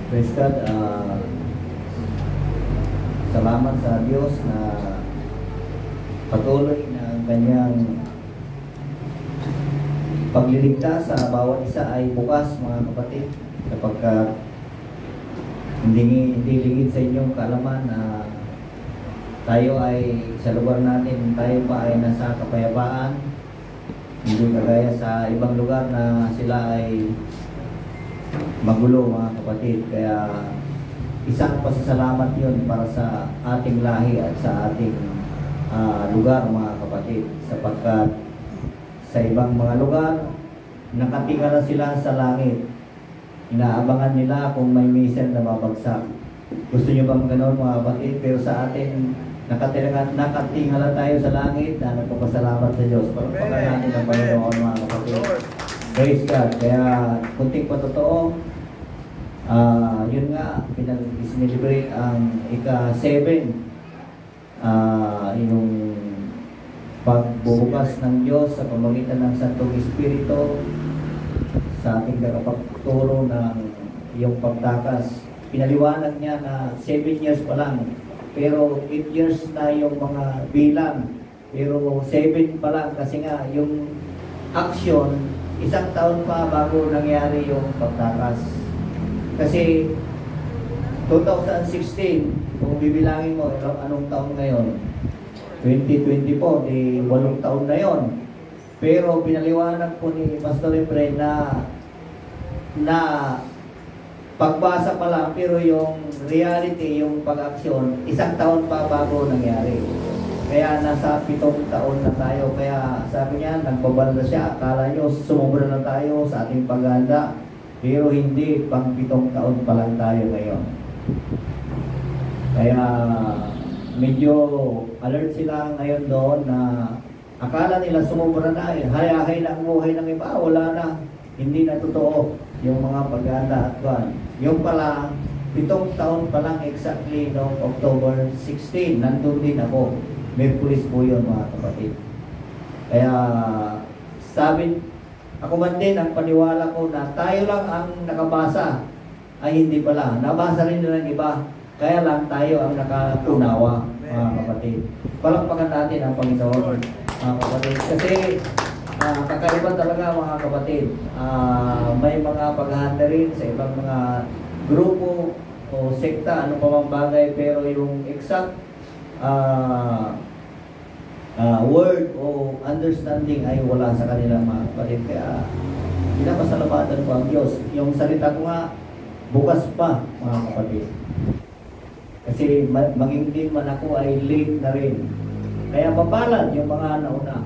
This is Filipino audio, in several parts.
Praise God. Salamat sa Diyos na patuloy na kanyang pagliligtas sa bawat isa ay bukas, mga kapatid, sapagkat hindi lingid sa inyong kaalaman na tayo ay sa lugar natin, tayo pa ay nasa kapayapaan, hindi kagaya sa ibang lugar na sila ay magulo, mga kapatid. Kaya isang pasasalamat yun para sa ating lahi at sa ating lugar, mga kapatid, sapagkat sa ibang mga lugar nakatingala sila sa langit, inaabangan nila kung may missile na babagsak. Gusto nyo bang ganoon, mga kapatid? Pero sa atin, nakatingala tayo sa langit na nagpapasalamat sa Diyos. Pagpapakan natin ang Panginoon, mga kapatid. Praise God. Kaya kunting patotoo, yun nga, pinag-celebrate ang ika-7, yung pagbubukas ng Diyos sa pamamagitan ng Santong Espiritu sa ating kakapagturo ng iyong pagtakas. Pinaliwanag niya na 7 years pa lang, pero 8 years na yung mga bilang, pero 7 pa lang kasi nga yung action, 1 taon pa bago nangyari yung pagtakas. Kasi 2016, kung bibilangin mo anong taon ngayon, 2024, di 8 taon na yon. Pero pinaliwanag po ni Pastor Efren na pagbasa pa lang, pero yung reality, yung pag-aksyon, 1 taon pa bago nangyari. Kaya nasa 7 taon na tayo. Kaya sabi niya, nagbabalda siya. Akala nyo, sumubra na tayo sa ating paghahanda. Pero hindi, pang 7 taon pa lang tayo ngayon. Kaya medyo alert sila ngayon doon na akala nila sumubra na, hayahay na ang buhay ng iba, wala na, hindi na totoo yung mga paghahanda at kuwan. Yung pala, 7 taon pa lang exactly noong October 16, nandun din ako. Merkulis po yun, mga kapatid. Kaya sabi, ako man din ang paniwala ko na tayo lang ang nakabasa, ay hindi pala. Nabasa rin nila ng iba, kaya lang tayo ang nakatunawa, mga kapatid. Palakpakan natin ang Panginoon, mga kapatid. Kasi kakaiba talaga, mga kapatid. May mga paghahanda rin sa ibang mga grupo o sekta, ano pa mang bagay, pero yung exact word o understanding ay wala sa kanila, mga kapatid. Kaya pinapasalamatan ko ang Diyos. Yung salita ko nga, bukas pa, mga kapatid. Kasi maging din man ako ay late na rin. Kaya mapalad yung mga nauna.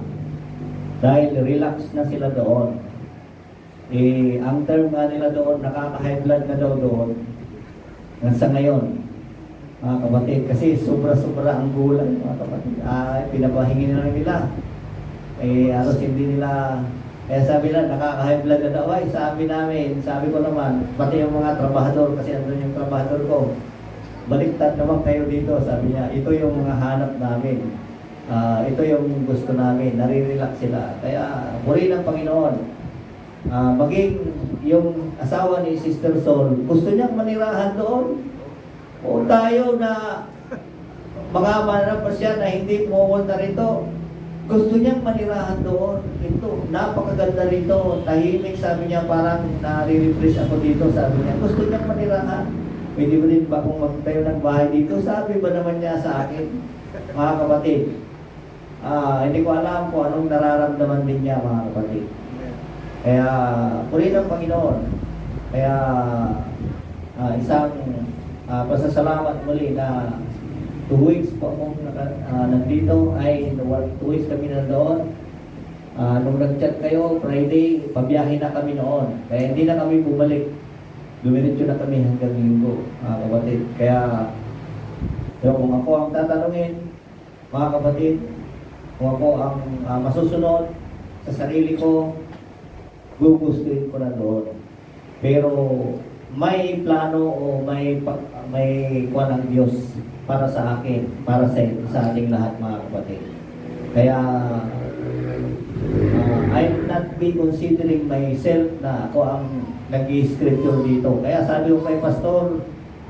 Dahil relax na sila doon. Ang term nga nila doon, nakaka-high blood na daw doon. Sa ngayon, mga kapatid. Kasi sobra-sobra ang gulay, mga kapatid. Pinapahingi na lang nila. Aros hindi nila. Kaya sabi na, nakaka-high blood na daw. Ay, sabi namin, sabi ko naman, pati yung mga trabahador, kasi andun yung trabahador ko. Baliktad naman kayo dito, sabi niya. Ito yung mga hanap namin. Ito yung gusto namin. Nare-relax sila. Kaya, puri ng Panginoon. Maging yung asawa ni Sister Sol, gusto niyang manirahan doon. O tayo na mga manapasya na hindi pumunta rito, gusto niyang manirahan doon. Ito, napakaganda rito. Tahimik, sabi niya, parang nare-refresh ako dito, sabi niya. Gusto niyang manirahan. Pwede mo din ba kung magtayo ng bahay dito? Sabi ba naman niya sa akin, mga kapatid? Hindi ko alam kung anong nararamdaman din niya, mga kapatid. Kaya, puri ng Panginoon. Kaya, isang pasasalamat muli na 2 weeks po akong nandito. 2 weeks kami nandoon. Nung nag-chat kayo, Friday, pabiyahe na kami noon. Kaya hindi na kami bumalik. Dumiretso na kami hanggang linggo, mga kapatid. Kaya, kung ako ang tatanungin, mga kapatid, kung ako ang masusunod sa sarili ko, gugustuhin ko na doon. Pero may plano o may kuha ng Diyos para sa akin, para sa ating lahat, mga kapatid. Kaya, I'm not be considering myself na ako ang nag-i-scripture dito. Kaya sabi ko kay Pastor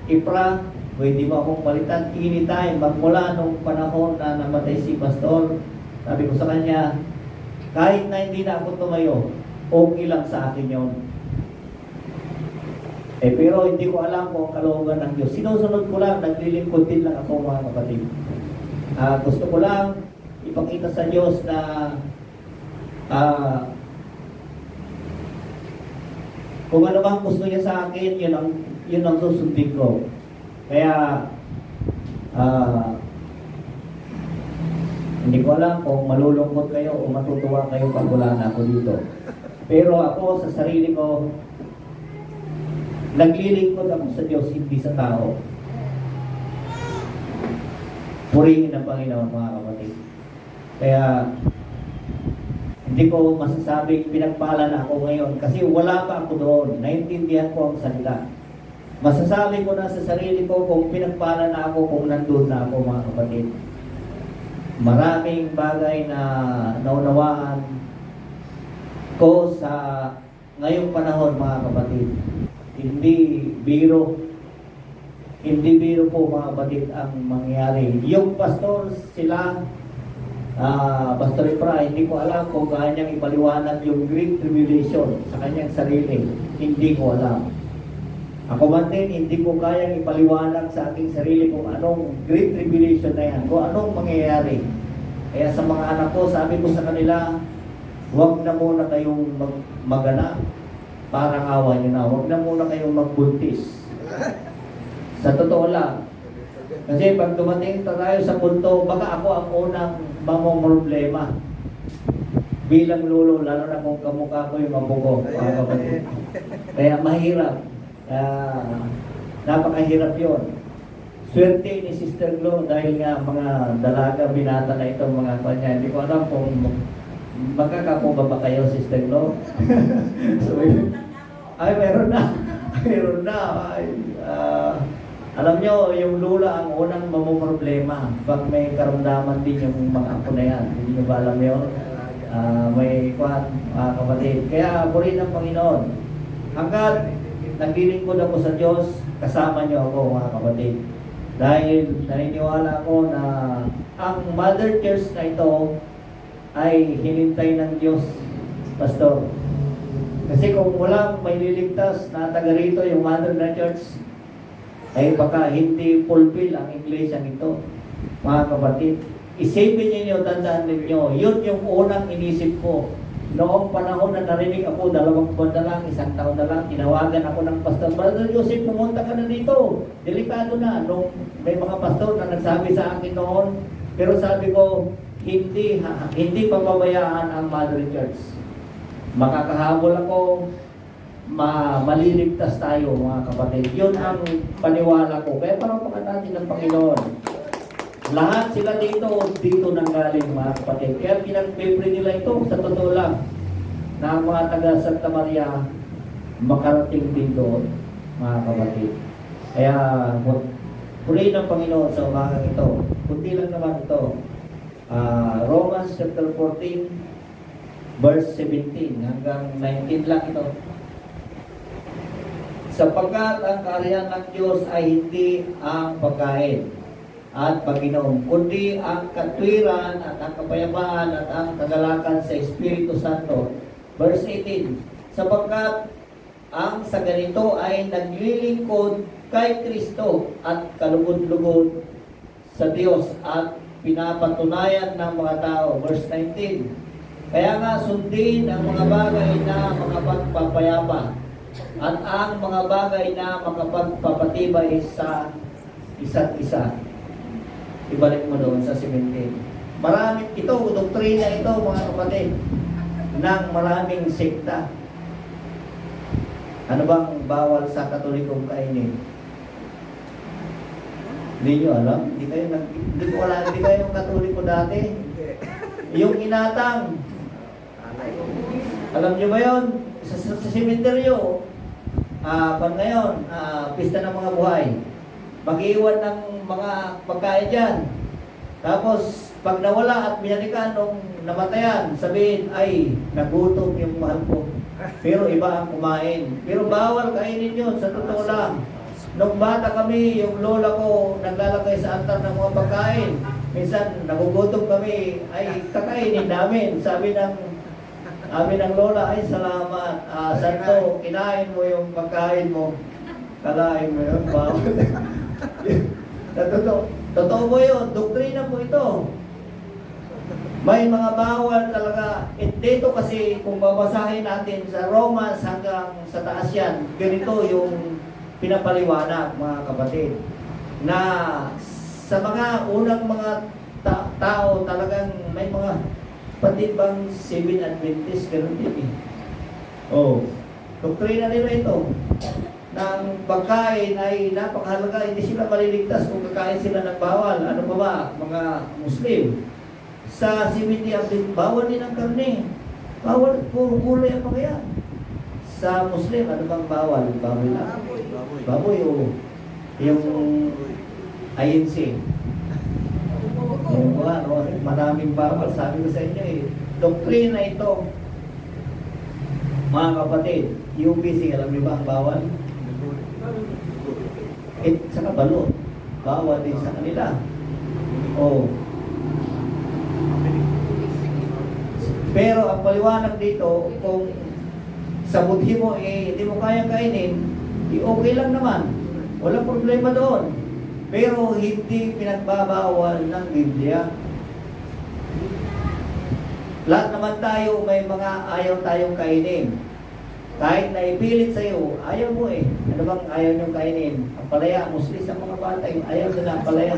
Ipra, pwede mo akong palitan anytime. Magmula nung panahon na namatay si Pastor, sabi ko sa kanya, kahit na hindi na ako tumayo, okay lang sa akin yon. Pero hindi ko alam kung kalooban ng Diyos. Sinusunod ko lang, naglilingkod din lang ako mga kapatid. Gusto ko lang ipakita sa Diyos na kung ano bang gusto niya sa akin, yun ang susundin ko. Kaya hindi ko alam kung malulungkot kayo o matutuwa kayo pag wala na ako dito. Pero ako sa sarili ko, naglilingkod ako sa Diyos, hindi sa tao. Purihin ang Panginoon mga kapatid. Kaya hindi ko masasabing pinagpala na ako ngayon kasi wala pa ako doon. Naintindihan ko ang salita. Masasabi ko na sa sarili ko kung pinagpala na ako, kung nandun na ako mga kapatid. Maraming bagay na naunawaan ko sa ngayong panahon mga kapatid. Hindi biro po mga kapatid ang mangyari. Yung pastor sila, Pastor Ipra, hindi ko alam kung kanyang ipaliwanag yung Great Tribulation sa kanyang sarili. Hindi ko alam. Ako man din, hindi ko kayang ipaliwanag sa aking sarili kung anong Great Tribulation na yan, kung anong mangyayari. Kaya sa mga anak ko, sabi ko sa kanila, huwag na muna kayong maganak. Parang awa nyo na. Huwag na muna kayong magbuntis. Sa totoo lang. Kasi pag dumating tayo sa punto, baka ako ang unang mamomroblema. Bilang lolo, lalo na kung kamukha ko yung mabugo. Kaya mahirap. Napakahirap yun. Swerte ni Sister Glo dahil nga mga dalaga, binata na itong mga kanya. Hindi ko alam kung magkakakuha ba kayo, Sister Glo? So, ay, meron na. Meron na. Alam nyo, yung lula ang unang mamumroblema pag may karamdaman din yung mga apo na yan. Hindi nyo ba alam yun? May kapatid. Kaya purihin ng Panginoon. Hanggat naglilingkod ako sa Diyos, kasama nyo ako mga kapatid. Dahil naniniwala ko na ang Mother Church na ito ay hinintay ng Diyos, Pastor. Kasi kung walang may liligtas na taga rito yung Mother na Church, ay baka hindi fulfill ang Iglesia nito, mga kapatid. Isipin niyo, tandaan ninyo, yun yung unang inisip ko. Noong panahon na narinig ako, 2 buwan na lang, 1 taon na lang, tinawagan ako ng pastor, Brother Joseph, pumunta ka na dito. Delikado na. Nung may mga pastor na nagsabi sa akin noon, pero sabi ko, hindi papabayaan ang Mother Church. Makakahabol ako, maliligtas tayo mga kapatid. Yun ang paniwala ko. Kaya parapakan natin ng Panginoon. Lahat sila dito nanggaling mga kapatid. Kaya pinag-pray nila ito sa totoo lang na ang mga taga Santa Maria makarating din doon mga kapatid. Kaya purihin ng Panginoon sa umagang ito. Kunti lang naman ito. Romans chapter 14 verse 17 hanggang 19 lang ito. Sapagkat ang kaharian ng Diyos ay hindi ang pagkain at Panginoon, kundi ang katwiran at ang kapayapaan at ang kagalakan sa Espiritu Santo. Verse 18, sapagkat ang sa ganito ay naglilingkod kay Kristo at kalugod-lugod sa Diyos at pinapatunayan ng mga tao. Verse 19, kaya nga sundin ang mga bagay na makapagpapayapa at ang mga bagay na makapagpapatibay sa isa't isa. Ibalik mo doon sa 17. Maraming ito, doktrina ito mga kapatid, ng maraming sekta. Ano bang bawal sa Katolikong kainin? Hindi nyo alam? Hindi kayo Katoliko dati? Yung inatang. Alam nyo ba yun? Sa sementeryo, pag ngayon, pista ng mga buhay, mag-iwan ng mga pagkain dyan. Tapos, pag nawala at binalikan nung namatayan, sabihin, ay, nagutom yung mahal ko. Pero iba ang kumain. Pero bawal kainin yun, sa totoo lang. Nung bata kami, yung lola ko naglalagay sa altar ng mga pagkain. Minsan, nagugutom kami, ay kakainin namin. Sabi ng lola, ay salamat. Santo, kinain mo yung pagkain mo. Kalain mo yun, bawal. Totoo po yun, doktrina po ito. May mga bawal talaga. Dito kasi kung babasahin natin sa Romans hanggang sa taas yan, ganito yung pinapaliwanag mga kapatid. Na sa mga unang mga tao talagang may mga pati bang 7 Adventist, ganun din eh. Oh, doktrina nila ito. Ng pagkain ay napakahalaga, hindi sila maliligtas kung kakain sila ng bawal. Ano pa ba? Mga Muslim. Sa Seventh-day Adventist, bawal din ang karne. Bawal, puro gulay ang pagkayan. Sa Muslim, ano bang bawal? Baboy na? Baboy o yung INC. Yung mga, no, maraming bawal. Sabi ko sa inyo eh, doktrina ito. Mga kapatid, UPC, alam niyo ba ang bawal? Sa kabalo, bawal din sa kanila. Oh. Pero ang paliwanag dito, kung sa budhi mo hindi mo kayang kainin, okay lang naman. Walang problema doon. Pero hindi pinagbabawal ng Biblia. Lahat naman tayo may mga ayaw tayong kainin. Kahit na ipilit sa'yo, ayaw mo eh. Ano bang ayaw niyong kainin? Ang palaya, mostly sa mga bata, yung ayaw nila ang palaya.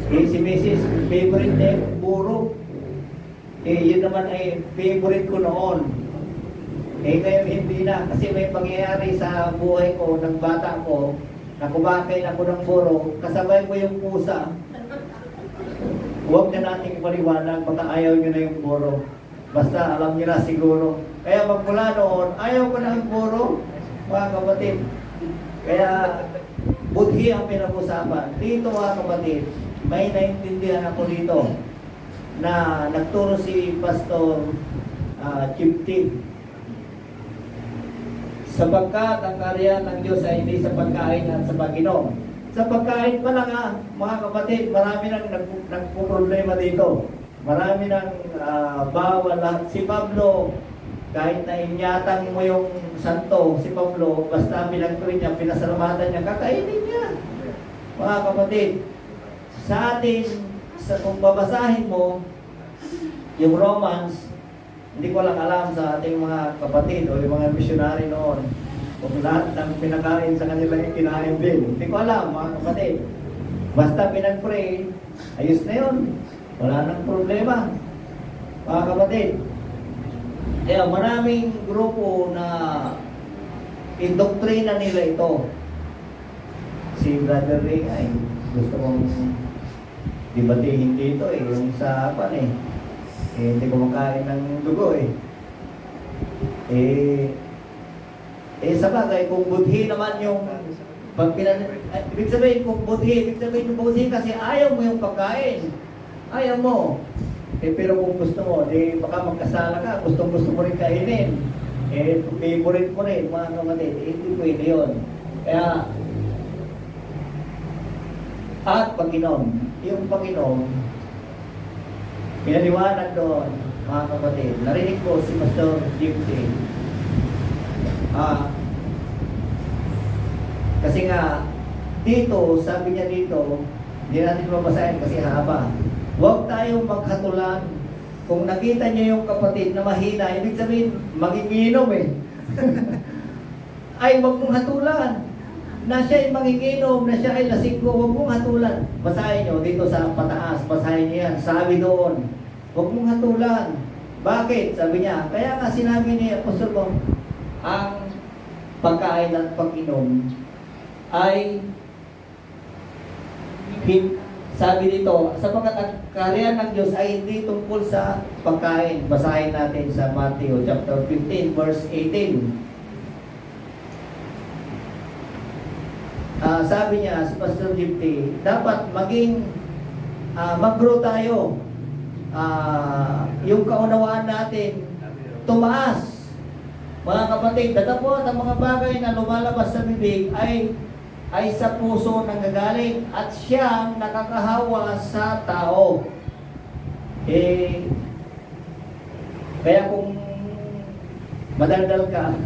Si Mrs. favorite niya yung buro. Yun naman ay favorite ko noon. Ngayon hindi na. Kasi may pangyayari sa buhay ko, ng bata ko, na kumakain ako ng buro, kasabay ko yung pusa. Huwag na natin ipaliwanag, baka ayaw nyo na yung buro. Basta alam nyo na siguro. Kaya magmula noon, ayaw ko na yung buro, mga kapatid. Kaya budhi ang pinag-usapan. Dito mga kapatid, may naintindihan ako dito na nagturo si Pastor Chiptip. Sapagkat ang karya ng Diyos ay hindi sa pagkain at sa pag-inom. Sa pagkain pa lang mga kapatid, marami nang nagpo-problema dito. Marami nang bawal lahat. Si Pablo, kahit na inyatang mo yung santo, si Pablo, basta pinag-pray niya, pinasalamatan niya, kakainin niya. Mga kapatid, sa atin, kung babasahin mo, yung Romans, hindi ko lang alam sa ating mga kapatid o yung mga missionary noon, kung lahat ng pinakain sa kanila yung kinain din. Hindi ko alam, mga kapatid. Basta pinag-pray, ayos na yun. Wala nang problema. Mga kapatid, kaya maraming grupo na indoktrina nila ito. Si Brother Ray ay gusto kong dibatihin dito yung sa hindi kumakain ng dugo sa bagay, kung budhi naman yung ibig sabihin kung budhi, yung budhi kasi ayaw mo yung pagkain. Ayaw mo. Pero kung gusto mo, baka magkasala ka, gusto mo rin kainin. Favorite mo rin, mga kapatid, hindi pwede yun. Kaya, at pag-inom. Yung pag-inom, pinaliwanag doon, mga kapatid. Narinig ko si Pastor Jimty. Kasi nga, dito, sabi niya dito, hindi natin mabasahin kasi haba. Huwag tayong maghatulan. Kung nakita niyo yung kapatid na mahina, ibig sabihin, magiginom ay huwag mong hatulan. Na siya ay magiginom, na siya ay lasing ko, huwag mong hatulan. Basahin niyo dito sa pataas, basahin niyo yan. Sabi doon, huwag mong hatulan. Bakit? Sabi niya, kaya nga sinabi ni Apostol mo, ang pagkain at pag-inom ay sabi dito, sapagkat ang karya ng Diyos ay hindi tungkol sa pagkain. Basahin natin sa Matthew chapter 15 verse 18. Sabi niya si Pastor Jimty, dapat maging mag-grow tayo. Yung kaunawaan natin tumaas. Mga kapatid, datapot ang mga bagay na lumalabas sa bibig ay sa puso nanggagaling at siyang nakakahawa sa tao. Kaya kung madaldal ka,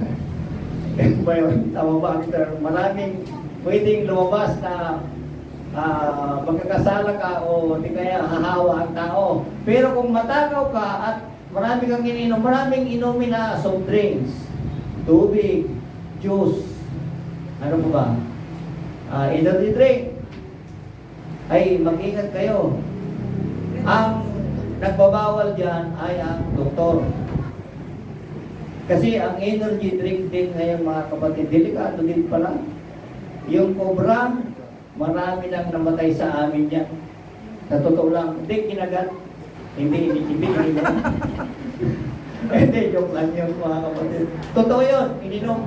tama ba ang term, maraming pwedeng lumabas na magkakasala ka o di kaya hahawa ang tao. Pero kung matakaw ka at marami kang ininom, maraming inumin na soft drinks, tubig, juice, ano pa ba? Energy drink, ay mag-ingat kayo. Ang nagbabawal dyan ay ang doktor. Kasi ang energy drink din ngayon mga kapatid, delikado din pala. Yung cobra, marami nang namatay sa amin yan. Sa totoo lang, hindi kinagat. Hindi. Hindi, joke lang yun mga kapatid. Totoo yun, ininom.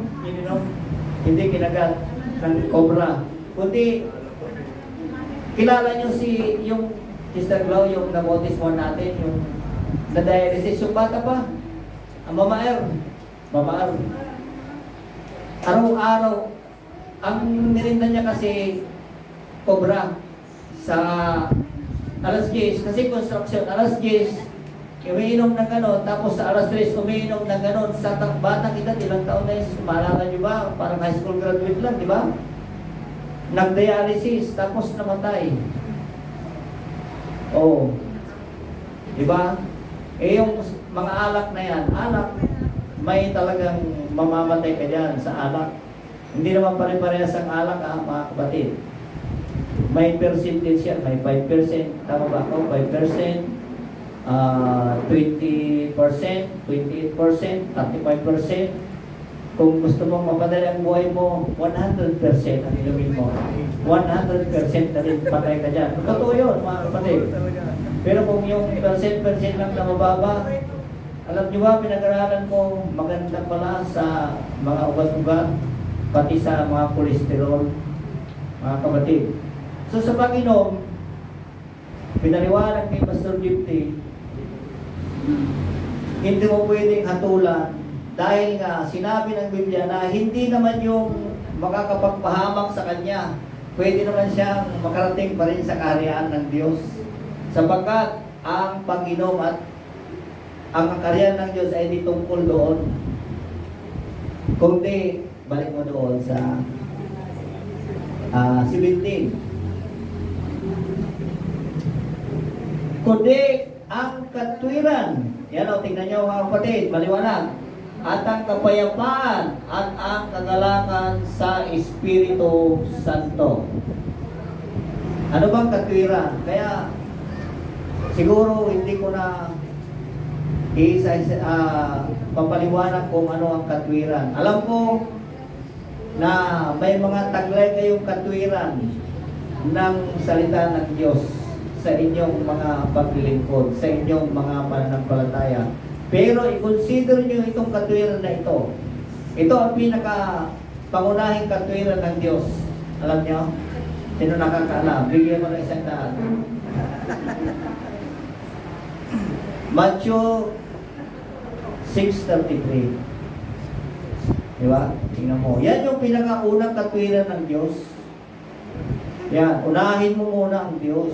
Hindi kinagat ng cobra. Kundi, kilala nyo yung Sister Glau, yung nabotis mo natin, yung na-dialysis, yung bata pa. Ang mamaer. Araw-araw, ang nirinda niya kasi cobra sa alas 10, kasi construction, alas 10, umiinom ng gano'n, tapos sa alas 3, umiinom ng gano'n, sa batang edad, ilang taon na yun, maalala nyo ba? Parang high school graduate lang, di ba? Nag-dialysis, tapos namatay. Oh, di ba? Yung mga alak na yan, may talagang mamamatay ka dyan sa alak. Hindi naman pare-parehas ang alak, mga kapatid. May percentage yan, may 5%, tama ba ako? 5%, 20%, 28%, 35%. Kung gusto mong mapadali ang buhay mo, 100% ang inumin mo. 100% na rin patay ka dyan. Totoo yun, mga kapatid. Pero kung yung percent lang na mababa, alam nyo ba, pinag-aralan ko, maganda pala sa mga ugat-ugat, pati sa mga kolesterol, mga kapatid. So sa Panginoon, pinaliwanag ni Pastor Gypty, hindi mo pwedeng hatulan dahil nga sinabi ng Biblia na hindi naman yung makakapagpahamak sa Kanya, pwede naman siyang makarating pa rin sa kaharian ng Diyos. Sapagkat ang Panginoon at ang kaharian ng Diyos ay di tungkol doon. Kundi, balik mo doon sa 17. Kundi ang katwiran, yan o, tingnan nyo mga kapatid, maliwanag, at ang kapayapaan at ang kagalakan sa Espiritu Santo. Ano bang katwiran? Kaya siguro hindi ko na papaliwanag kung ano ang katwiran. Alam ko na may mga taglay kayong katwiran ng salita ng Diyos sa inyong mga paglilingkod, sa inyong mga pananampalataya. Pero i-consider nyo itong katwiran na ito. Ito ang pinaka-pangunahing katwiran ng Diyos. Alam nyo? Sino nakakaalam? Bigyan mo ng isang daan. Matthew 6:33. Diba? Tingnan mo. Yan yung pinaka-unang katwiran ng Diyos. Yan. Unahin mo muna ang Diyos.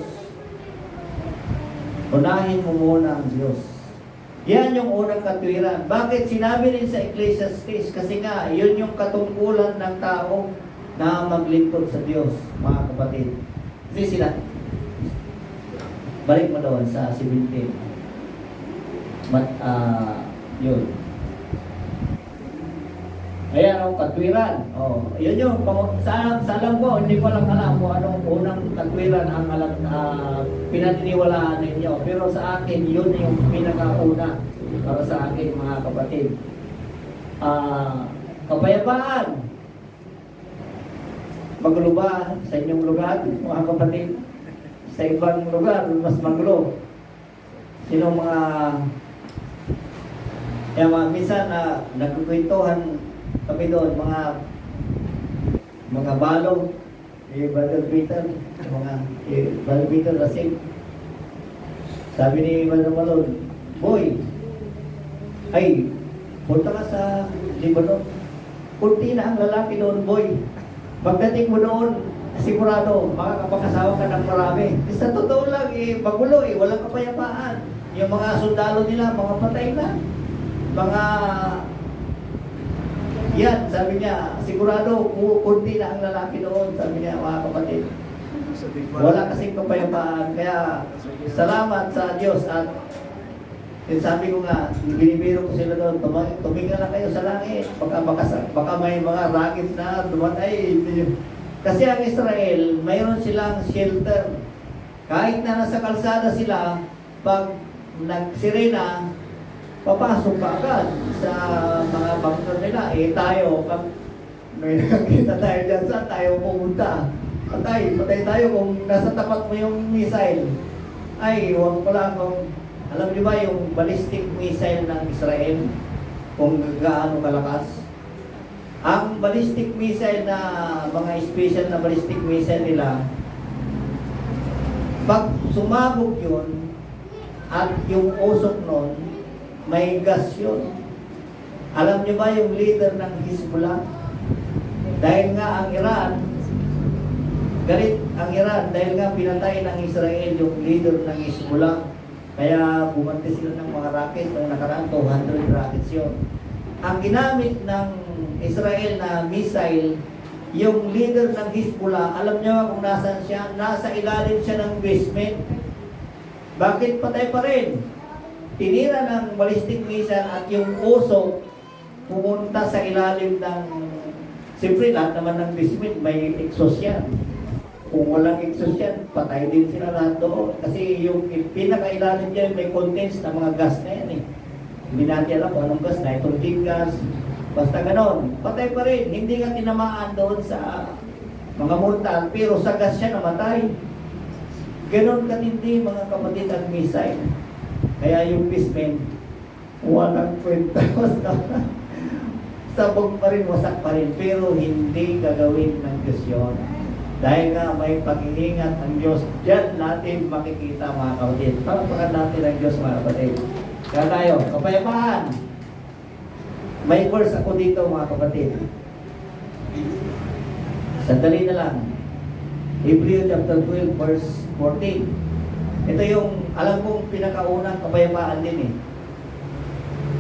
Unahin mo muna ang Diyos. Yan yung unang katwiran. Bakit sinabi rin sa Ecclesiastes? Kasi nga, yun yung katungkulan ng tao na maglingkod sa Diyos, mga kapatid. Kasi sila, balik mo doon sa 17. Yun. Ayan ang katwiran. Yun yung, sa alam ko, hindi ko lang alam kung anong unang katwiran ang pinaniniwalaan ninyo. Pero sa akin, yun yung pinakauna para sa akin, mga kapatid. Kapayapaan. Magulo ba sa inyong lugar, mga kapatid? Sa ibang lugar, mas magulo. Sino minsan nagkukwentuhan kami doon, mga balong, Brother Peter, Brother Peter Lasing. Sabi ni Brother Malone, boy, ay, punta ka sa Lebanon. Kunti na ang lalaki doon, boy. Pagdating mo doon, sigurado, makakapag-asawa ka ng marami. Sa totoo lang, magulo walang kapayapaan. Yung mga sundalo nila, mga patay na. Mga, yan, sabi niya, sigurado, kunti na ang lalaki doon, sabi niya, mga kapatid. Wala kasing kapayapaan. Kaya, salamat sa Diyos at sabi ko nga, binibiro ko sila doon, tumingin na kayo sa langit. Baka may mga rockets na dumatay. Kasi ang Israel, mayroon silang shelter. Kahit na nasa kalsada sila, pag nagsirena, papasok pa agad sa mga bunker nila. Tayo, pag may nakita tayo dyan, saan tayo pumunta? Patay tayo kung nasa tapat mo yung missile. Ay, huwag ko lang kung alam niyo ba yung ballistic missile ng Israel? Kung gaano kalakas? Ang ballistic missile na mga special na ballistic missile nila, pag sumabog yun, at yung usok nun, may gas yun. Alam niyo ba yung leader ng Hezbollah? Dahil nga ang Iran, galit ang Iran, dahil nga pinatay ng Israel yung leader ng Hezbollah. Kaya bumanti sila ng mga rocket noong nakaraan, 200 rockets yun. Ang ginamit ng Israel na missile, yung leader ng Hezbollah, alam niyo kung nasaan siya? Nasa ilalim siya ng basement. Bakit patay pa rin? Tinira ng ballistic missile at yung usok pumunta sa ilalim ng, siyempre lahat naman ng basement may exhaust yan. Kung walang exhaust yan, patay din sila lahat doon. Kasi yung pinakailalim dyan, may contents na mga gas na yan eh. Hindi natin alam kung anong gas, nitrogen gas. Basta ganon, patay pa rin. Hindi nga tinamaan doon sa mga mortal, pero sa gas siya namatay. Ganon katindi mga kapatid ang missile. Kaya yung basement, walang kwenta. Sabog pa rin, wasak pa rin. Pero hindi gagawin ng Diyos yun. Dahil nga may pag-iingat ang Diyos, diyan natin makikita mga kapatid. Palapakan natin ang Diyos mga kapatid. Kaya tayo, kapayapaan. May verse ako dito mga kapatid. Sandali na lang. Hebrews chapter 12 verse 14. Ito yung alam kong pinakaunang kapayapaan din eh.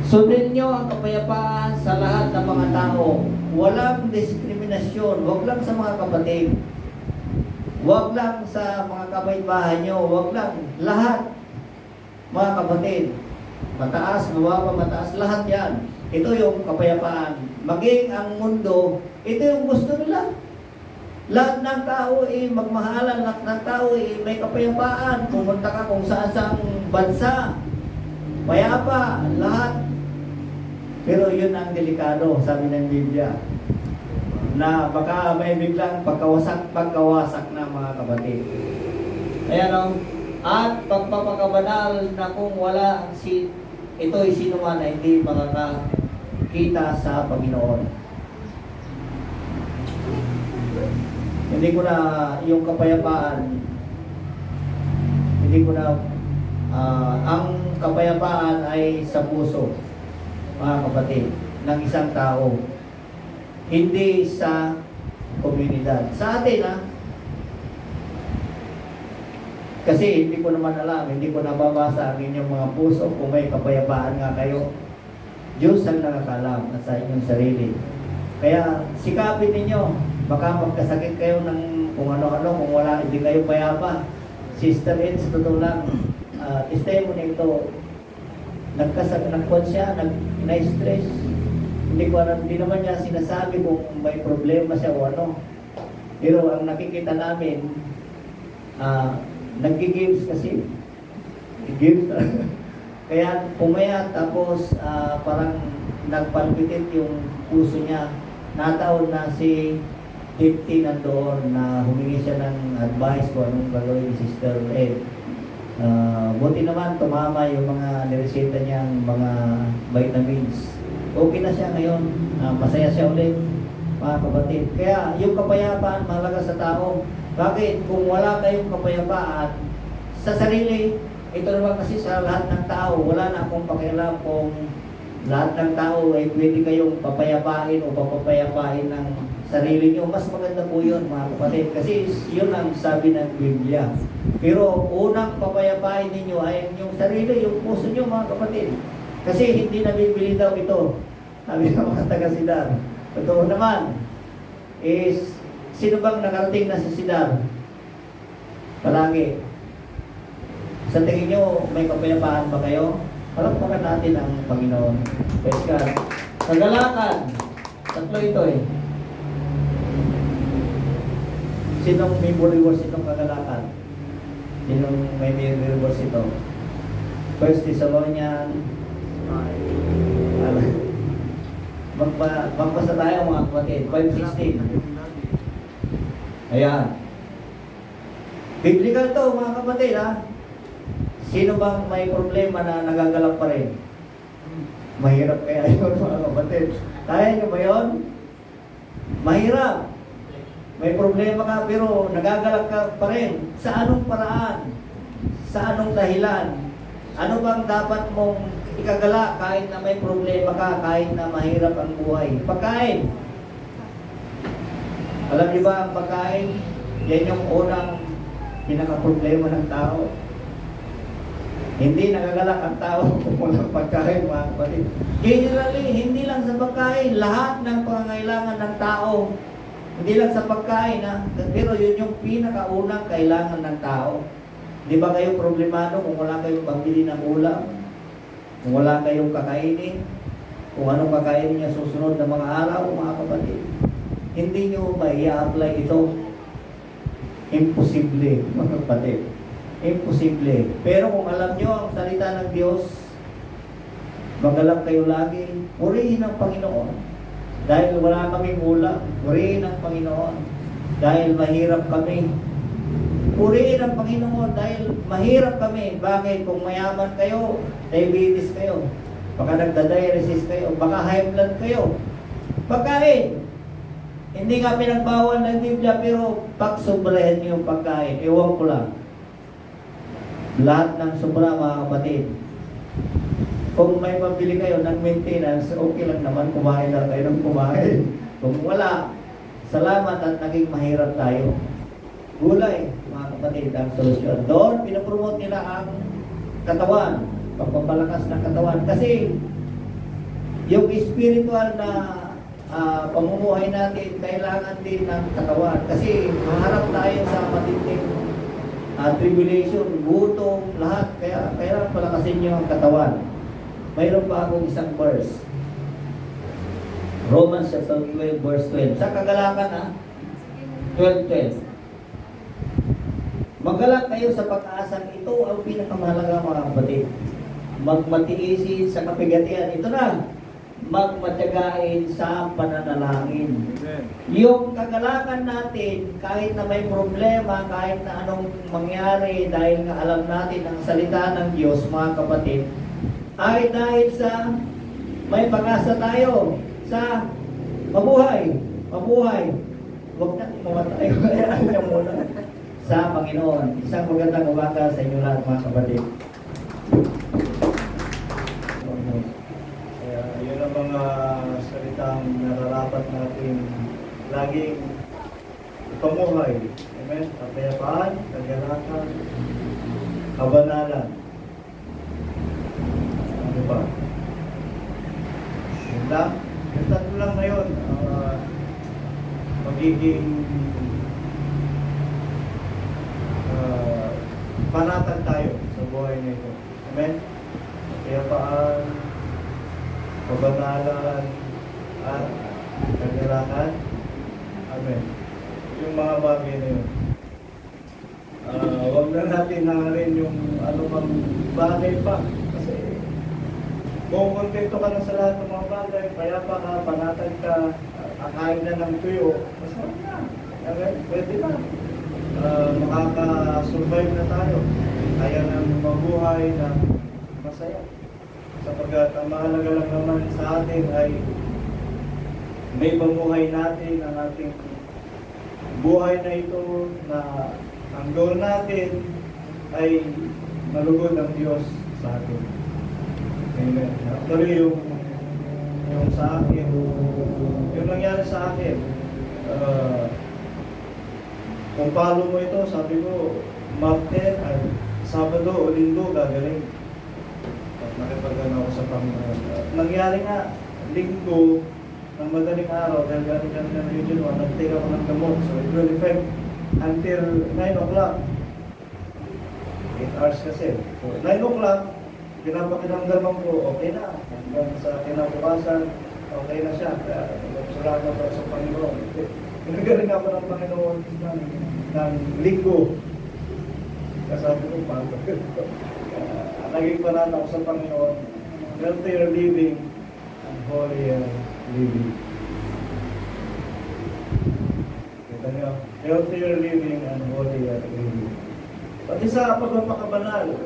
Sundin nyo ang kapayapaan sa lahat ng mga tao. Walang diskriminasyon. Huwag lang sa mga kapatid. Huwag lang sa mga kapitbahay nyo. Huwag lang. Lahat. Mga kapatid. Mataas, mababa, mataas. Lahat yan. Ito yung kapayapaan. Maging ang mundo, ito yung gusto nila. Lahat ng tao magmahalan. Lahat ng tao may kapayapaan. Pumunta ka kung saan bansa. Payapa. Lahat. Pero yun ang delikado, sabi ng Biblia. Na baka may biglang pagkawasak na mga kapatid. Kaya at pagpapakabanal na kung wala ito'y sino man na hindi makakakita sa Panginoon. Hindi ko na yung kapayapaan, ang kapayapaan ay sa puso, mga kapatid, ng isang tao. Hindi sa komunidad. Sa atin kasi hindi ko naman alam, hindi ko nababasa ang inyong mga puso kung may kapayapaan nga kayo. Diyos ang nakakalam at sa inyong sarili. Kaya sikapin ninyo, baka magkasakit kayo ng kung ano-ano, kung wala, hindi kayo payapa. Sister Ed, sa totoo lang, testimony ito, nagkon siya, na-stress. Hindi ko alam, hindi naman niya sinasabi kung may problema siya o ano. Pero ang nakikita namin, nag-games kasi. Games. Kaya pumayat, tapos parang nagpalpitit yung puso niya. Nataon na si Dipti nandoon na humingi siya ng advice kung anong gagawin ni Sister Ed. Buti naman tumama yung mga nireseta niyang mga vitamins. Okay na siya ngayon. Masaya siya ulit, mga kapatid. Kaya yung kapayapaan mahalaga sa tao. Bakit? Kung wala kayong kapayapaan sa sarili, ito naman kasi sa lahat ng tao, wala na akong pakialam kung lahat ng tao ay pwede kayong papayapain o papapayapain ng sarili nyo. Mas maganda po yun, mga kapatid. Kasi yun ang sabi ng Biblia. Pero unang papayapain ninyo ay yung sarili, yung puso nyo, mga kapatid. Kasi hindi nabibili daw ito. Sabi ng mga taga-Sidar. Totoo naman, is sino bang nakarating na sa Sidar? Palagi. Sa tingin nyo, may kapayapaan ba kayo? Palakpakan natin ang Panginoon. Praise God. Kagalakan. Tatlo ito eh. Sinong may reverse itong kagalakan? Sinong may reverse ito? 1 Thessalonians. Magpasa tayo mga kapatid. 5:16. Ayan. Biblical to mga kapatid ha. Sino bang may problema na nagagalak pa rin? Mahirap kaya yun mga kapatid. Kaya nyo ba yun? Mahirap. May problema ka pero nagagalak ka pa rin. Sa anong paraan? Sa anong dahilan? Ano bang dapat mong ikagala kahit na may problema ka, kahit na mahirap ang buhay? Pagkain. Alam niyo ba ang pagkain? Yan yung unang pinaka-problema ng tao. Hindi nagagalak ang tao kung walang pagkain, mga kapatid. Generally, hindi lang sa pagkain, lahat ng pangangailangan ng tao, hindi lang sa pagkain, ha? Pero yun yung pinakaunang kailangan ng tao. Di ba kayo problemado kung wala kayong pambili ng ulam? Kung wala kayong kakainin? Kung anong kakainin niya susunod na mga araw, mga kapatid? Hindi nyo ba i-apply ito? Imposible, mga kapatid. Imposible. Pero kung alam nyo ang salita ng Diyos, magalak kayo lagi, purihin ang Panginoon. Dahil wala kaming ulam, purihin ang Panginoon. Dahil mahirap kami. Purihin ang Panginoon dahil mahirap kami. Bakit? Kung mayaman kayo, diabetes kayo. Baka nagda-dialysis kayo. Baka high blood kayo. Pagkain. Hindi nga pinagbawal ng Biblia, pero pagsobrahin niyo yung pagkain. Ewan ko lang. Lahat ng sobra, mga kapatid. Kung may pabili kayo ng maintenance, okay lang naman, kumain lang kayo ng kumain. Kung wala, salamat at naging mahirap tayo. Gulay, mga kapatid, ang solusyon. Doon, pinapromote nila ang katawan, pagpapalakas ng katawan. Kasi, yung spiritual na pamumuhay natin, kailangan din ng katawan. Kasi, maharap tayo sa matinding tribulation, gutom, lahat. Kaya palakasin nyo ang katawan. Mayroon pa akong isang verse. Romans chapter 12, verse 12. Sa kagalakan, 12:12. Magalak kayo sa pag-aasang ito ang pinakamahalaga, mga kapatid. Magmatiisin sa kapigatian. Ito na. Magmatyagain sa pananalangin. Amen. Yung kagalakan natin, kahit na may problema, kahit na anong mangyari, dahil nga alam natin ang salita ng Diyos, mga kapatid, ay dahil sa may pag-asa tayo sa mabuhay. Huwag natin mamatay. Kaya niya muna sa Panginoon. Isang magandang umaga sa inyo lahat, mga kapatid. Yun ang mga salitang nararapat natin laging ipamuhay. Amen? Kapayapaan, kagalakan, kabanalan. Ano ba? Yun lang. Yung tatlo lang na yun. Magiging panatag tayo sa buhay na ito. Amen? Kapayapaan, kabanalan, at kagalakan. Amen. Yung mga bagay na yun. Huwag na natin hangarin yung ano mang bagay pa. Kasi kung kontento ka na sa lahat ng mga bagay, payapa ka, panatag ka, kakain na ng tuyo, masarap na. Okay? Pwede na. Makaka-survive na tayo. Kaya nang mabuhay na masaya. Sapagkat ang mahalaga lang naman sa atin ay may pamuhay natin ang ating buhay na ito, na ang goal natin ay malugod ang Diyos sa atin. Amen. Actually, yung yung sa akin, yung nangyari sa akin, kung follow mo ito, sabi ko, Martes, ay Sabado o Linggo, gagaling. At nakipagano ako sa Panginoon. Nangyari nga, Linggo, ng madaling araw, dahil galing kami ng Region 1, nag-take ako ng gamot. So it will affect until 9 o'clock. 8 hours kasi. So 9 o'clock, pinapakinamdaman ko, okay na. Hanggang sa kinabukasan, okay na siya. Kaya salamat ako sa Panginoon. Nagaling ako ng Panginoon ng Linggo. Kasabi ko, paano? Naging panata ako sa Panginoon. Healthier living and holier living. Kita niyo? Healthier living and holier living. Pati sa pagpapakabanal,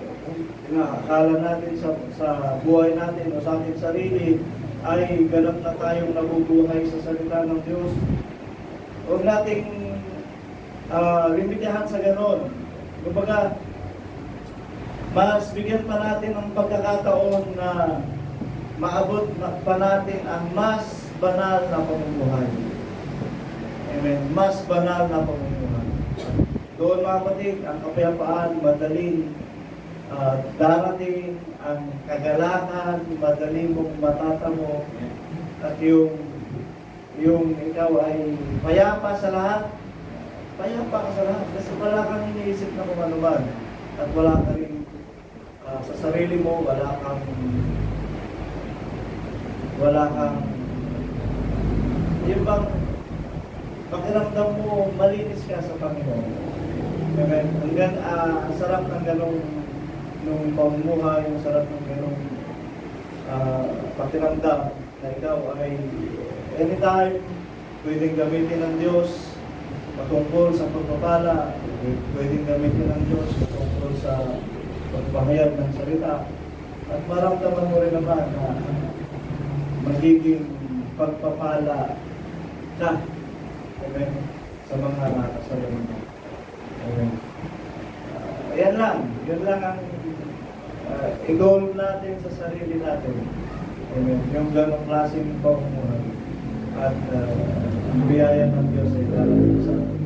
akala natin sa buhay natin o sa ating sarili ay ganap na tayong nabubuhay sa salita ng Diyos. Huwag nating limitahan sa ganon. Kumbaga, mas bigyan pa natin ng pagkakataon na maabot pa natin ang mas banal na pamumuhay. Amen. Mas banal na pamumuhay. Doon mga kapatid, ang kapayapaan, madaling darating, ang kagalakan, madaling mong matatamo, at yung ikaw ay payapa sa lahat. Payapa ka sa lahat kasi wala kang iniisip na kung ano man. At wala ka rin sa sarili mo, wala kang yung bang pakiramdam mo malinis ka sa Panginoon. Amen. Ang sarap ng ganong nung pamumuhay, ang sarap ng ganong pakiramdam na ikaw ay anytime pwedeng gamitin ng Diyos patungkol sa pagpapala, pwedeng gamitin ng Diyos patungkol sa pagpahayag ng salita. At maramdaman mo rin naman na magiging pagpapala ka. Amen. Sa mga nakasalaman mo. Amen. Yan lang ang i-goal natin sa sarili natin. Amen. Yung ganong klaseng pamumuhay. At ang biyaya ng Diyos ay darating sa atin.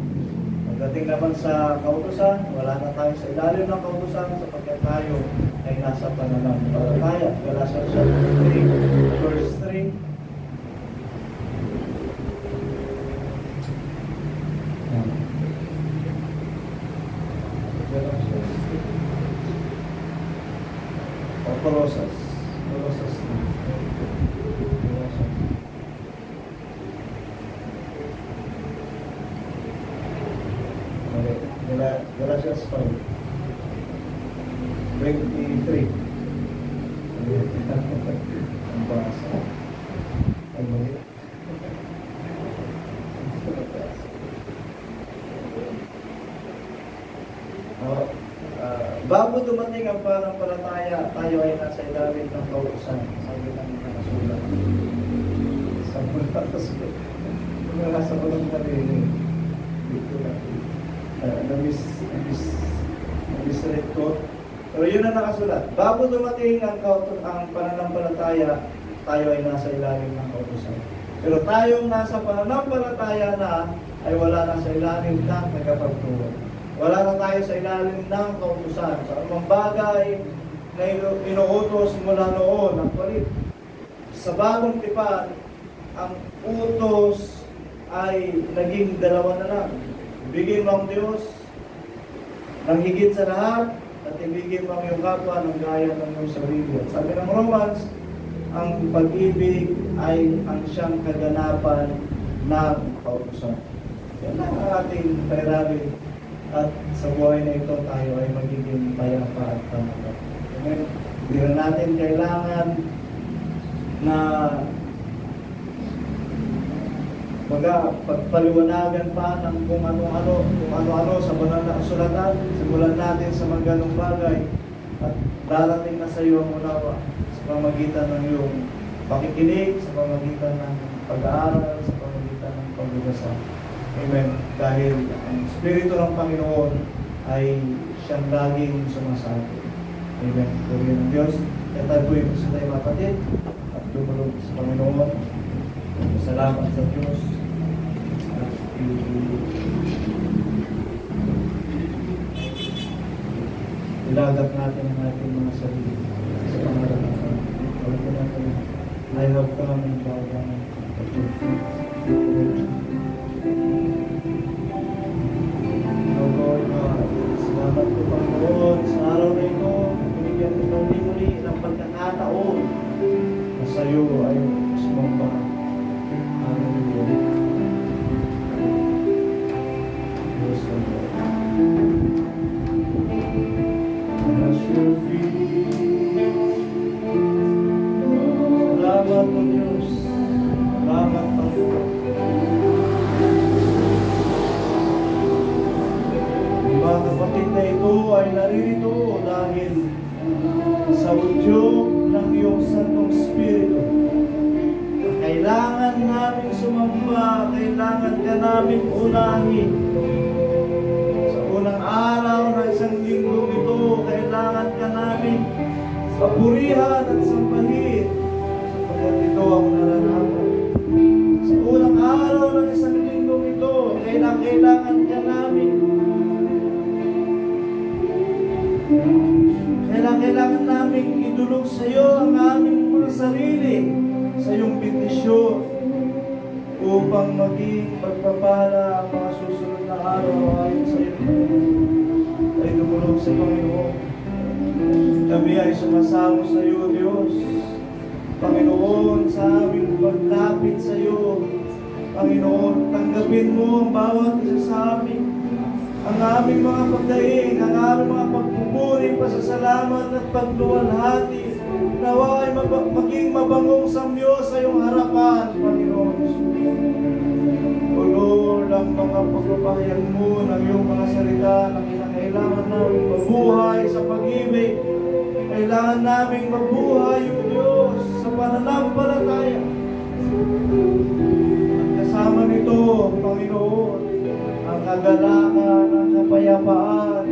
Pagdating naman sa kautusan, wala na tayo sa ilalim ng kautusan sapagkat tayo ay nasa pananampalataya. Galatians 3, verse 3. Colossus 3. Galatians 5, 23. Ang basa. Ay, mali. Bago dumating ang pananampalataya, tayo ay nasa ilalim ng kautusan. Sabi ng nakasulat. Sa mula kasulat. Kung nasa walang mali, dito na. Na-misread ko. Pero yun ang nakasulat. Bago dumating ang pananampalataya, tayo ay nasa ilalim ng kautusan. Pero tayong nasa pananampalataya na, ay wala na sa ilalim ng nagkapagturo. Wala na tayo sa ilalim ng kautusan. Sa anumang bagay na inuutos mula noon. Actually, sa bagong tipan, ang utos ay naging dalawa na lang. Ibigin mo ang Diyos ng higit sa lahat at ibigin mo ang iyong kapwa ng gaya ng iyong sarili. At sabi ng Romans, ang pag-ibig ay ang siyang kaganapan ng kautusan. Yan ang ating pairali. At sa buhay na ito, tayo ay magiging payapa at tamat. Hindi na natin kailangan na pagpaliwanagan pa ng kung ano-ano sa banal na kasulatan. Simulan natin sa mga ganong bagay at darating na sa iyo ang unawa sa pamagitan ng iyong pakikinig, sa pamagitan ng pag-aaral, sa pamagitan ng pagbabasa. Amen. Dahil ang Espiritu ng Panginoon ay siyang laging sumasabi. Amen. Purihin ng Diyos. Kaya tayo po yung sa tayo mapatid. At dumulog sa Panginoon. Salamat sa Diyos. At ilagak natin ang ating mga sarili sa pangalan ng Panginoon. Tawag ko natin, I have come and bow down at your feet. O Lord God, salamat po Panginoon sa araw na ito. Binigyan ko muli ng pagkakataon na sa iyo ay sumamba. Hallelujah. Yes, Lord. At your feet. Salamat po Diyos. Salamat Panginoon. Mga kapatid na ito ay naririto dahil sa udyok ng iyong Santong Espiritu. Kailangan namin sumamba, kailangan ka namin unahin. Sa unang araw ng isang linggo ito, kailangan ka namin papurihan at sambahin sapagkat ito ang nararapat. Sa unang araw ng isang linggo ito, kailangan ka namin. Kailangan namin idulog sa iyo ang aming mga sarili sa iyong bendisyon upang maging pagpapala ang mga susunod na araw ayon sa iyo ay dumulog sa Panginoon. Kami ay sumasamo sa iyo, Diyos. Panginoon, sa aming paglapit sa iyo, Panginoon, tanggapin mo ang bawat isa sa amin. Ang aming mga pagdaing, ang aming mga pagpupuri, pasasalamat at pagluwalhati, nawa ay maging mabangong samyo sa iyong harapan, Panginoon. O Lord, ang mga pagpapahayag mo ng iyong mga salita na kinakailangan namin mabuhay sa pag-ibig, kailangan namin mabuhay, O Diyos, sa pananampalataya. At kasama nito, Panginoon, ang kagalakan, ang kapayapaan,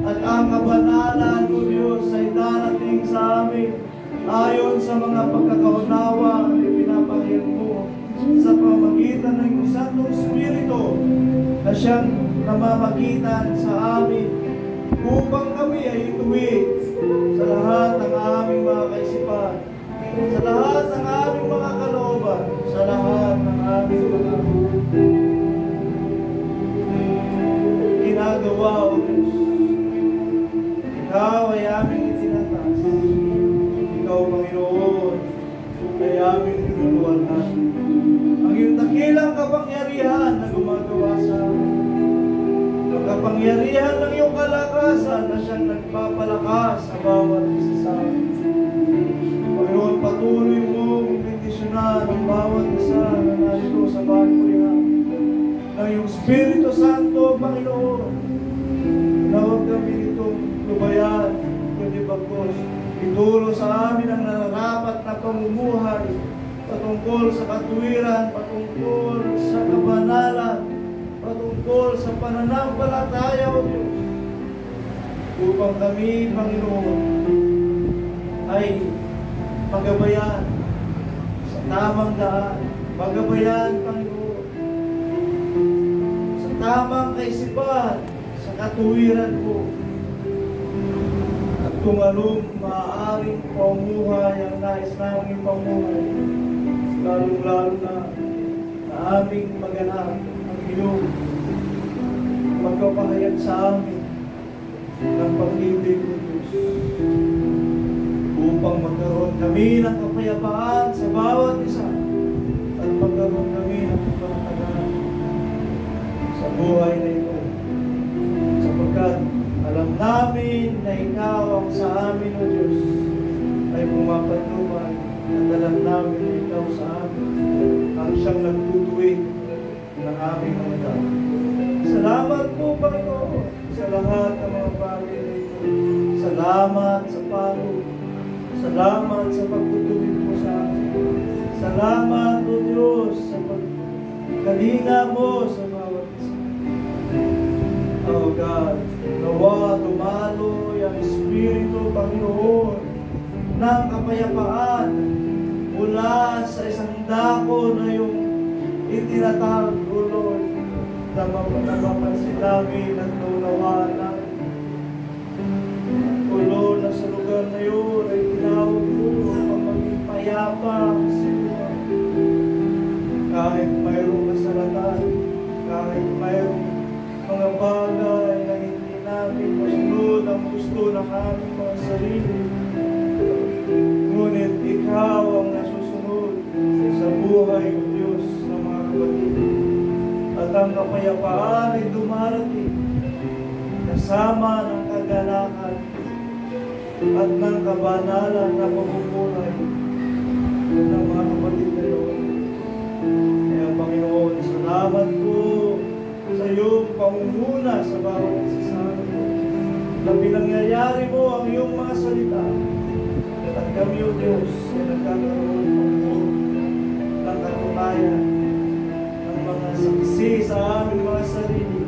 at ang kabanalan, O Diyos, ay darating sa amin ayon sa mga pagkakaunawa na pinapahayag mo sa pamamagitan ng iyong Santong Espiritu na siyang namamagitan sa amin upang kami ay ituwid sa lahat ng aming mga kaisipan, sa lahat ng aming mga kalooban, sa lahat ng aming mga ginagawa, O Diyos. Ikaw ay aming itinatas. Ikaw, Panginoon, ay aming tinuluan. Ang iyong dakilang kapangyarihan na gumagawa sa amin. Ang kapangyarihan ng iyong kalakasan na siyang nagpapalakas sa bawat isa sa amin. Panginoon, patuloy mo bendisyonan ang bawat isa na narito sa bahay ng iyong Espiritu Santo, Panginoon, na huwag kami itong lubayan, kundi bagos ituro sa amin ang nararapat na pamumuhay patungkol sa katuwiran, patungkol sa kabanalan, patungkol sa pananampalataya, O Diyos, upang kami, Panginoon, ay magabayan sa tamang daan, magabayan, Panginoon, sa tamang kaisipan, sa katuwiran mo. At kung anong maaaring pamuhay ang nais namin pamuhay, lalong-lalo na aming maganap ang iyong magpapahayag sa amin ng pag-ibig mo, Diyos, upang magkaroon kami ng kapayapaan sa bawat isa at magkaroon kami ng kapatagan sa buhay na ito, sapagkat alam namin na ikaw ang sa amin, O Diyos, ay pumapatnubay at alam namin na ikaw sa amin ang siyang nagtutuwid ng aming mga tao. Salamat po, Panginoon, sa lahat ng mga bagay na ito. Salamat sa palo. Salamat sa pagtutuwid mo sa amin. Salamat, O Diyos, sa pagkalinga mo sa bawat isa. Oh God, nawa dumaloy ang Espiritu, Panginoon, ng kapayapaan mula sa isang dako na yung itinatag, O Lord, na mapapansin namin at naunawaan namin. O Lord, na sa lugar na yun ay tinawag mo ang maging payapa sa Lord. Kahit mayroong kasalatan, kahit mayroong mga bagay na hindi namin masunod ang gusto ng aming mga sarili, ngunit Ikaw ang nasusunod sa buhay o Diyos ng mga kapatid. At ang kapayapaan ay dumarating kasama ng kagalakan at ng kabanalan na pamumuhay ng mga kapatid na yun. Kaya Panginoon, salamat po sa iyong pangunguna sa bawat isa sa amin, na pinangyayari mo ang iyong mga salita. At kami, O Diyos, ay nagkakaroon ng katunayan ng mga saksi sa aming mga sarili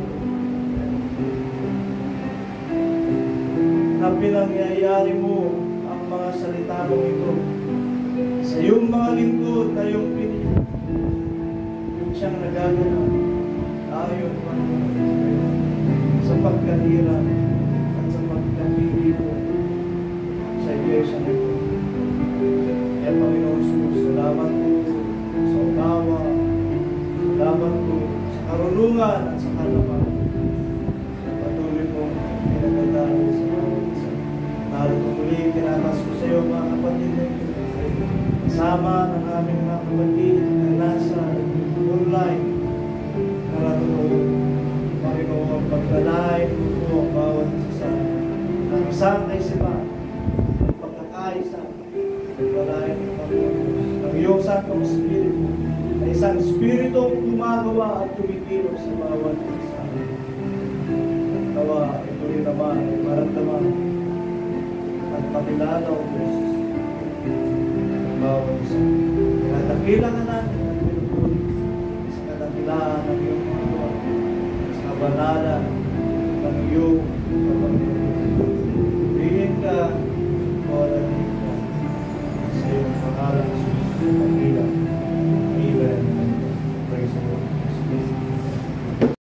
na pinangyayari mo ang mga salita mo ito sa iyong mga lingkod na iyong pinili. Yung siyang nagaganap ayon sa pagkahirap at sa pagkapili mo sa iglesia na ito. Kaya Panginoon Jesus, salamat po sa unawa, salamat po sa karunungan at sa kalaman. Patuloy po pinagdadaan sa bawat isa. Narito muli, tinatas ko sa iyo mga kapatid na ito. Kasama ng aming mga kapatid na nasa online na natutunan. Panginoon, pagdalain po ang bawat isa ng isang kaisipan, pagkakaisa, pagdalain ng Panginoon, ng iyong Santong Espiritu, na isang Espiritong gumagawa at tumikilos sa bawat isa. Nawa, ito rin naman ay maramdaman at makilala o Diyos ng bawat isa. Kinadakilan na natin ang pinupuli sa kadakilaan ng iyong mga gawa, sa kabanalan ng iyong kapatid.